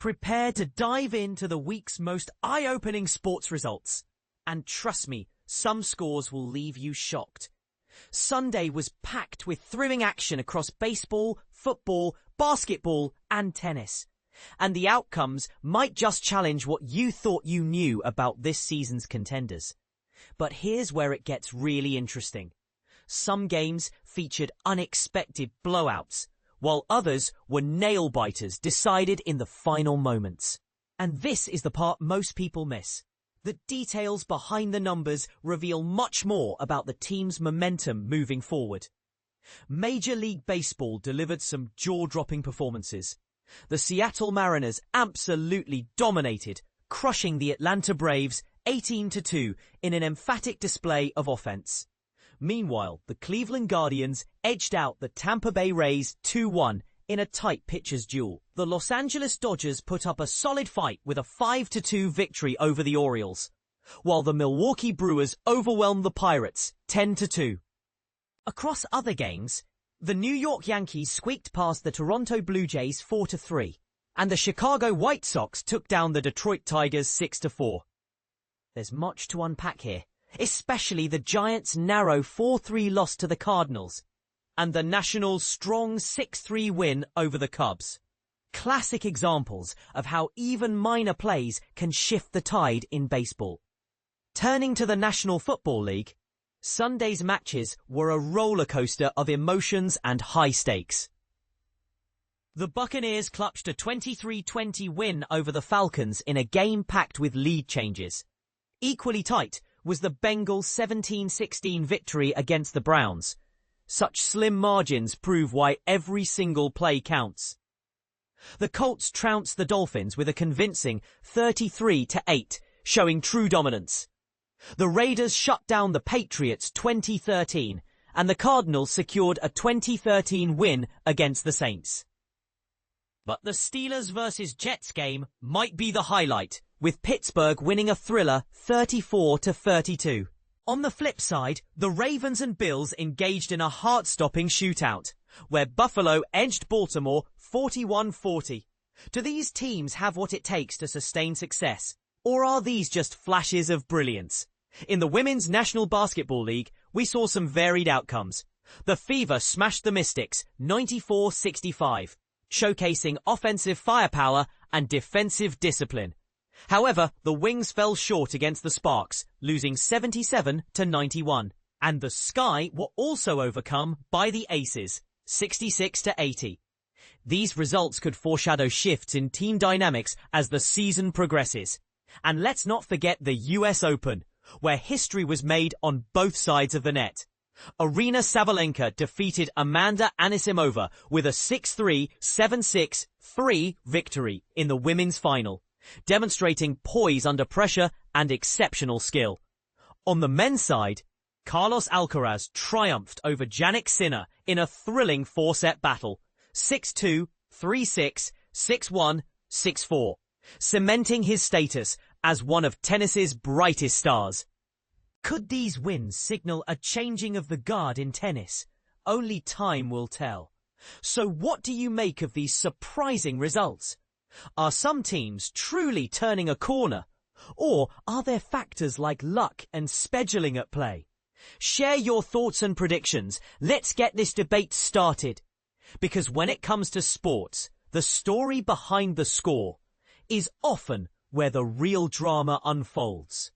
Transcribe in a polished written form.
Prepare to dive into the week's most eye-opening sports results. And trust me, some scores will leave you shocked. Sunday was packed with thrilling action across baseball, football, basketball, and tennis. And the outcomes might just challenge what you thought you knew about this season's contenders. But here's where it gets really interesting. Some games featured unexpected blowouts, while others were nail-biters decided in the final moments. And this is the part most people miss. The details behind the numbers reveal much more about the team's momentum moving forward. Major League Baseball delivered some jaw-dropping performances. The Seattle Mariners absolutely dominated, crushing the Atlanta Braves 18-2 in an emphatic display of offense. Meanwhile, the Cleveland Guardians edged out the Tampa Bay Rays 2-1 in a tight pitcher's duel. The Los Angeles Dodgers put up a solid fight with a 5-2 victory over the Orioles, while the Milwaukee Brewers overwhelmed the Pirates 10-2. Across other games, the New York Yankees squeaked past the Toronto Blue Jays 4-3, and the Chicago White Sox took down the Detroit Tigers 6-4. There's much to unpack here, especially the Giants' narrow 4-3 loss to the Cardinals, and the Nationals' strong 6-3 win over the Cubs. Classic examples of how even minor plays can shift the tide in baseball. Turning to the National Football League, Sunday's matches were a roller coaster of emotions and high stakes. The Buccaneers clutched a 23-20 win over the Falcons in a game packed with lead changes. Equally tight was the Bengals' 17-16 victory against the Browns. Such slim margins prove why every single play counts. The Colts trounced the Dolphins with a convincing 33-8, showing true dominance. The Raiders shut down the Patriots 20-13, and the Cardinals secured a 20-13 win against the Saints. But the Steelers vs. Jets game might be the highlight, with Pittsburgh winning a thriller 34-32. On the flip side, the Ravens and Bills engaged in a heart-stopping shootout, where Buffalo edged Baltimore 41-40. Do these teams have what it takes to sustain success, or are these just flashes of brilliance? In the Women's National Basketball League, we saw some varied outcomes. The Fever smashed the Mystics 94-65, showcasing offensive firepower and defensive discipline. However, the Wings fell short against the Sparks, losing 77-91. And the Sky were also overcome by the Aces, 66-80. These results could foreshadow shifts in team dynamics as the season progresses. And let's not forget the US Open, where history was made on both sides of the net. Arina Sabalenka defeated Amanda Anisimova with a 6-3, 7-6, 3 victory in the women's final, demonstrating poise under pressure and exceptional skill. On the men's side, Carlos Alcaraz triumphed over Jannik Sinner in a thrilling four-set battle, 6-2, 3-6, 6-1, 6-4, cementing his status as one of tennis's brightest stars. Could these wins signal a changing of the guard in tennis? Only time will tell. So what do you make of these surprising results? Are some teams truly turning a corner? Or are there factors like luck and scheduling at play? Share your thoughts and predictions. Let's get this debate started. Because when it comes to sports, the story behind the score is often where the real drama unfolds.